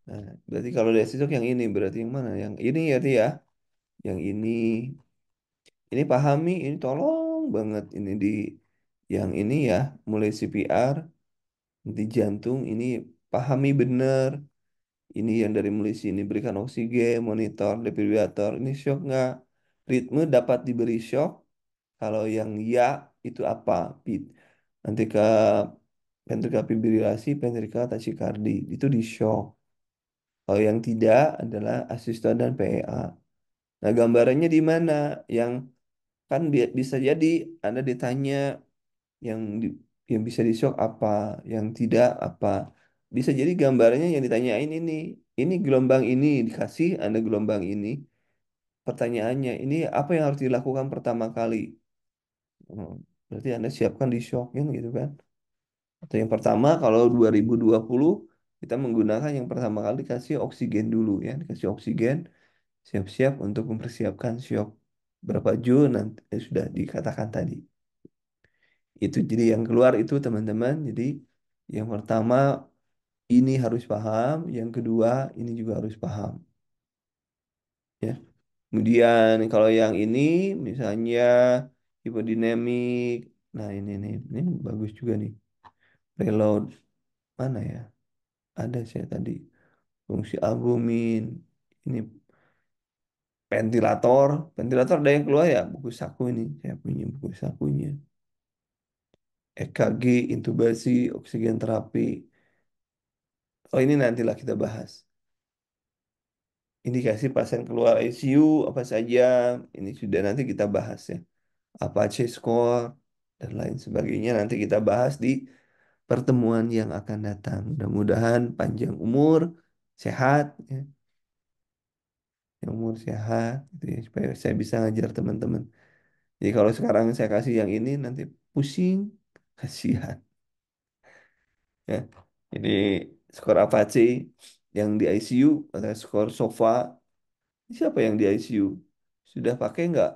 Nah, berarti kalau DC shock yang ini berarti yang mana? Yang ini ya, Ti, ya. Yang ini pahami, ini tolong banget ini di yang ini ya, mulai CPR, nanti jantung, ini pahami bener. Ini yang dari mulai sini berikan oksigen, monitor, defibrilator. Ini shock nggak? Ritme dapat diberi shock. Kalau yang ya itu apa? Pit. Nanti ke ventricular fibrilasi, ventricular tachycardia. Itu di shock. Kalau yang tidak adalah asistan dan PEA. Nah, gambarannya di mana? Yang kan bisa jadi Anda ditanya yang yang bisa di shock apa, yang tidak apa. Bisa jadi gambarnya yang ditanyain ini. Ini gelombang ini dikasih Anda gelombang ini. Pertanyaannya, ini apa yang harus dilakukan pertama kali? Hmm, berarti Anda siapkan di shock kan gitu kan. Atau yang pertama kalau 2020 kita menggunakan yang pertama kali dikasih oksigen dulu ya, dikasih oksigen, siap-siap untuk mempersiapkan shock. Berapa joule nanti sudah dikatakan tadi. Itu jadi yang keluar itu teman-teman. Jadi yang pertama ini harus paham, yang kedua ini juga harus paham ya. Kemudian kalau yang ini misalnya hipodinamik, nah ini bagus juga nih. Preload mana ya? Ada saya tadi fungsi albumin. Ini ventilator, ventilator ada yang keluar ya? Buku saku ini, saya punya buku sakunya. EKG, intubasi, oksigen terapi. Oh ini nantilah kita bahas. Indikasi pasien keluar ICU apa saja, ini sudah nanti kita bahas ya. Apache score dan lain sebagainya nanti kita bahas di pertemuan yang akan datang. Mudah-mudahan panjang umur, sehat, ya. Yang umur sehat, gitu ya, supaya saya bisa ngajar teman-teman. Jadi kalau sekarang saya kasih yang ini nanti pusing, kasihan ya. Jadi skor Apache yang di ICU atau skor sofa, siapa yang di ICU? Sudah pakai nggak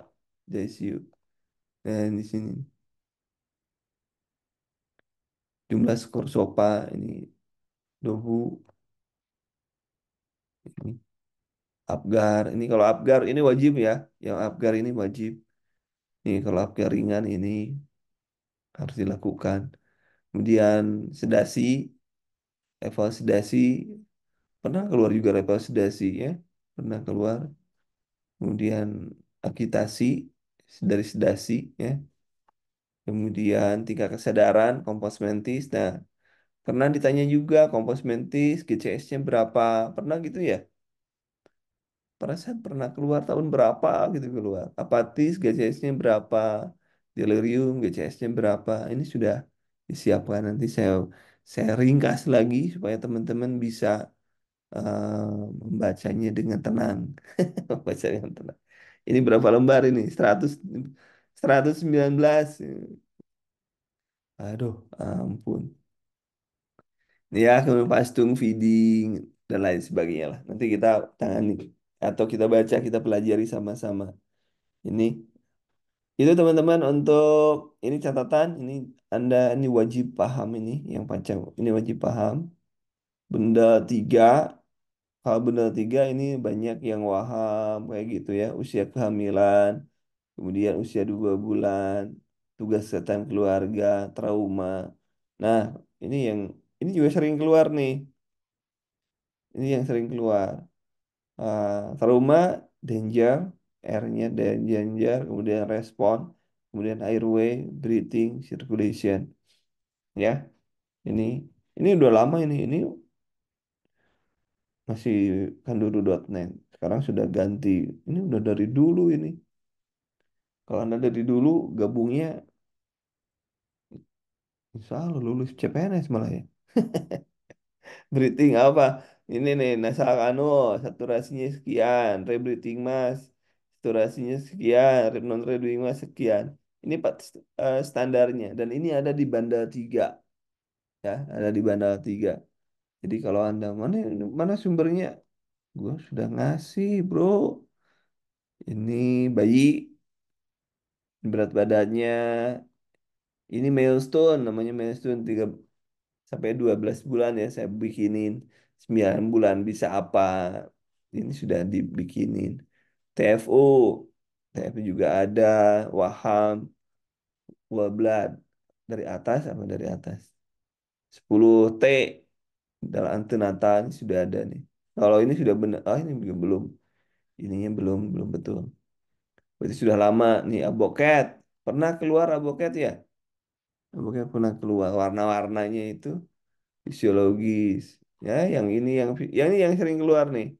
di ICU? Nah, di sini jumlah skor sofa ini Dohu ini Apgar. Ini kalau Apgar ini wajib ya. Yang Apgar ini wajib. Nih kalau Apgar ringan ini harus dilakukan. Kemudian sedasi, level sedasi pernah keluar juga level sedasi ya. Pernah keluar. kemudian akitasi dari sedasi, ya, kemudian tingkat kesadaran, kompos mentis. Nah, pernah ditanya juga kompos mentis, GCS-nya berapa? Pernah gitu ya? Perasaan pernah keluar tahun berapa gitu keluar. Apatis GCS-nya berapa? Delirium GCS-nya berapa? Ini sudah disiapkan. Nanti saya ringkas lagi supaya teman-teman bisa membacanya dengan tenang. Membaca dengan tenang. Ini berapa lembar ini? 119. Aduh, ampun. Ya, kemudian pastung, feeding, dan lain sebagainya lah. Nanti kita tangani. Atau kita baca, kita pelajari sama-sama. Ini itu teman-teman untuk ini catatan. Anda ini wajib paham ini yang panjang. Ini wajib paham. Benda tiga. Kalau benda tiga ini banyak yang waham kayak gitu ya. Usia kehamilan, kemudian usia 2 bulan, tugas kesehatan keluarga, trauma. Nah, ini yang ini juga sering keluar nih. Ini yang sering keluar. Trauma, danger, R-nya danger, kemudian respon, kemudian airway, breathing, circulation. Ya, ini ini udah lama ini masih kanduru.net. Sekarang sudah ganti. Ini udah dari dulu ini. Kalau Anda dari dulu gabungnya, insya Allah lulus CPNS malah ya. Breathing apa? Ini nih, nasal kano, saturasinya sekian, rebreathing mas, saturasinya sekian, non rebreathing mas sekian. Ini standarnya, dan ini ada di banda 3, ya, ada di banda 3. Jadi kalau Anda mana mana sumbernya? Gue sudah ngasih, bro. Ini bayi, berat badannya, ini milestone, namanya milestone 3 sampai 12 bulan ya saya bikinin. 9 bulan bisa apa? Ini sudah dibikinin. TFO, TFO juga ada. Waham, whole blood. Dari atas apa dari atas? 10T dalam antenatal ini sudah ada nih. Kalau ini sudah benar, oh ini juga belum. Ininya belum betul. Berarti sudah lama nih aboket. Pernah keluar aboket ya? Aboket pernah keluar warna-warnanya itu fisiologis. Ya, yang ini yang sering keluar nih.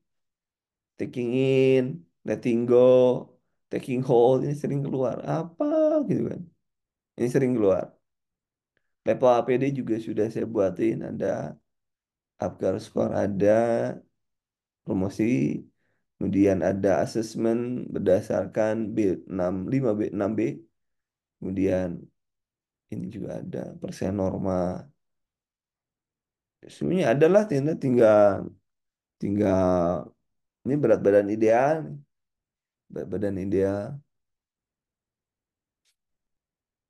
Taking in, letting go, taking hold ini sering keluar. Apa gitu kan? Ini sering keluar. Level APD juga sudah saya buatin. Ada Apgar Score, ada promosi. Kemudian ada asesmen berdasarkan B65, B6B. Kemudian ini juga ada persen norma. Sebenarnya adalah tinggal tinggal tinggal ini berat badan ideal, berat badan ideal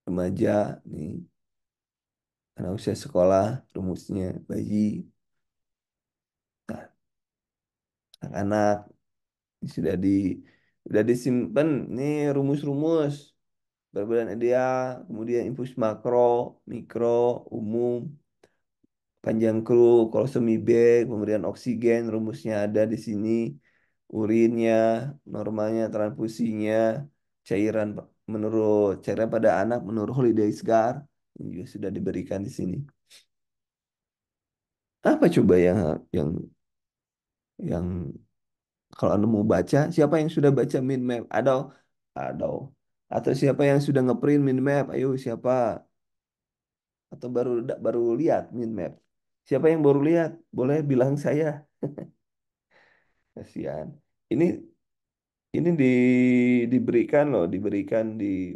remaja nih, anak usia sekolah, rumusnya bayi, nah, anak-anak ini sudah disimpan nih rumus-rumus berat badan ideal, kemudian infus makro, mikro, umum, panjang kru, kolostumi bag, pemberian oksigen, rumusnya ada di sini, urinnya, normanya, transfusinya, cairan cairan pada anak menurut Holiday Scar, ini juga sudah diberikan di sini. Apa coba yang yang kalau Anda mau baca, siapa yang sudah baca mind map? Atau atau siapa yang sudah ngeprint mind map? Ayo siapa? Atau baru lihat mind map? Siapa yang baru lihat? Boleh bilang saya. Kasihan. Ini ini diberikan loh, diberikan di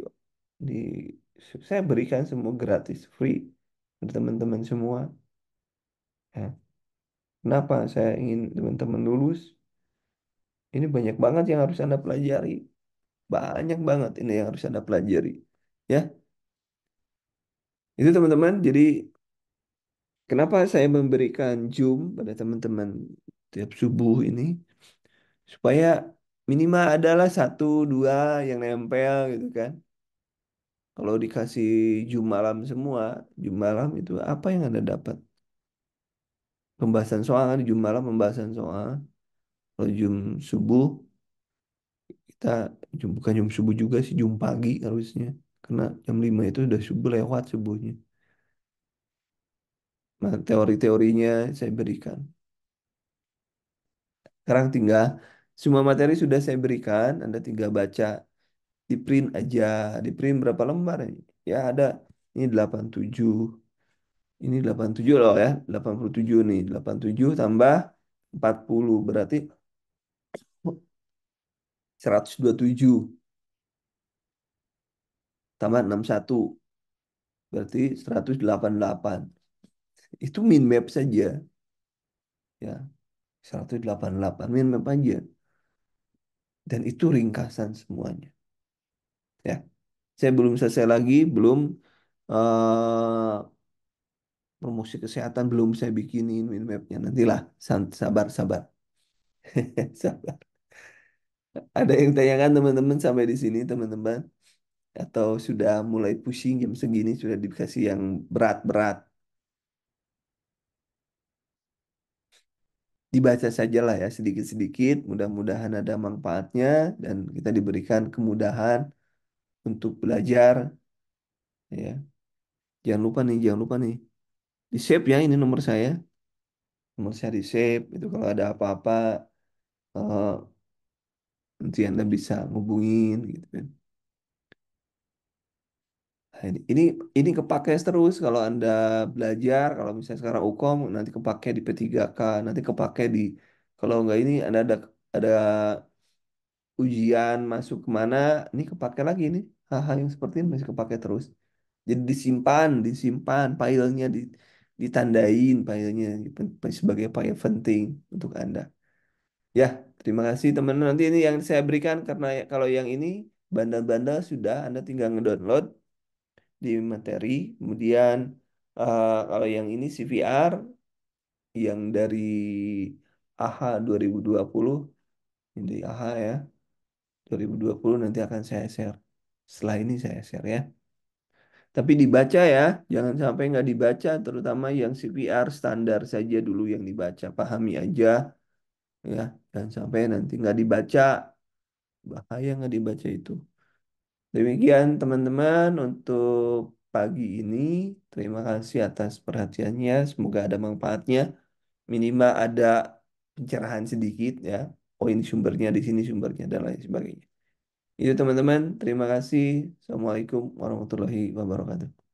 saya berikan semua gratis, free untuk teman-teman semua. Ya. Kenapa saya ingin teman-teman lulus? Ini banyak banget yang harus Anda pelajari. Banyak banget ini yang harus Anda pelajari. Ya, itu teman-teman. Jadi, kenapa saya memberikan Zoom pada teman-teman tiap subuh ini? Supaya minimal adalah satu, dua yang nempel gitu kan. Kalau dikasih Zoom malam semua, Zoom malam itu apa yang Anda dapat? Pembahasan soal, kan, Zoom malam pembahasan soal. Kalau Zoom subuh Kita bukan jam subuh juga sih, jam pagi harusnya. Karena jam 5 itu udah subuh lewat subuhnya. Nah, teori-teorinya saya berikan. Sekarang tinggal semua materi sudah saya berikan, Anda tinggal baca, di print aja. Di print berapa lembar ini? Ya ada, ini 87. Ini 87 loh ya, 87 nih. 87 tambah 40 berarti 127 tambah 61 berarti 188. Itu min map saja ya, 188 min map aja. Dan itu ringkasan semuanya ya. Saya belum selesai lagi, belum eh, promosi kesehatan belum saya bikinin min mapnya. Nantilah, sabar sabar. Sabar. Ada yang tanyakan teman-teman sampai di sini teman-teman? Atau sudah mulai pusing jam segini sudah dikasih yang berat-berat? Dibaca sajalah ya sedikit-sedikit, mudah-mudahan ada manfaatnya dan kita diberikan kemudahan untuk belajar ya. Jangan lupa nih. Di save ya, ini nomor saya. Nomor saya di save, itu kalau ada apa-apa eh, nanti Anda bisa ngubungin gitu kan. Nah, ini kepake terus kalau Anda belajar, kalau misalnya sekarang UKOM nanti kepake di P3K, nanti kepake di, kalau enggak ini Anda ada ujian masuk kemana, ini kepake lagi nih. Hal-hal yang seperti ini masih kepake terus. Jadi disimpan filenya, ditandain filenya sebagai file penting untuk Anda. Ya, terima kasih teman-teman. Nanti ini yang saya berikan karena kalau yang ini bandel-bandel sudah Anda tinggal ngedownload di materi. Kemudian kalau yang ini CVR yang dari AHA 2020, ini AHA ya 2020 nanti akan saya share. Setelah ini saya share ya. Tapi dibaca ya, jangan sampai nggak dibaca, terutama yang CVR standar saja dulu yang dibaca, pahami aja ya. Jangan sampai nanti nggak dibaca, bahaya nggak dibaca itu. Demikian teman-teman untuk pagi ini. Terima kasih atas perhatiannya. Semoga ada manfaatnya. Minimal ada pencerahan sedikit ya. Oh ini sumbernya, di sini sumbernya dan lain sebagainya. Itu teman-teman. Terima kasih. Assalamualaikum warahmatullahi wabarakatuh.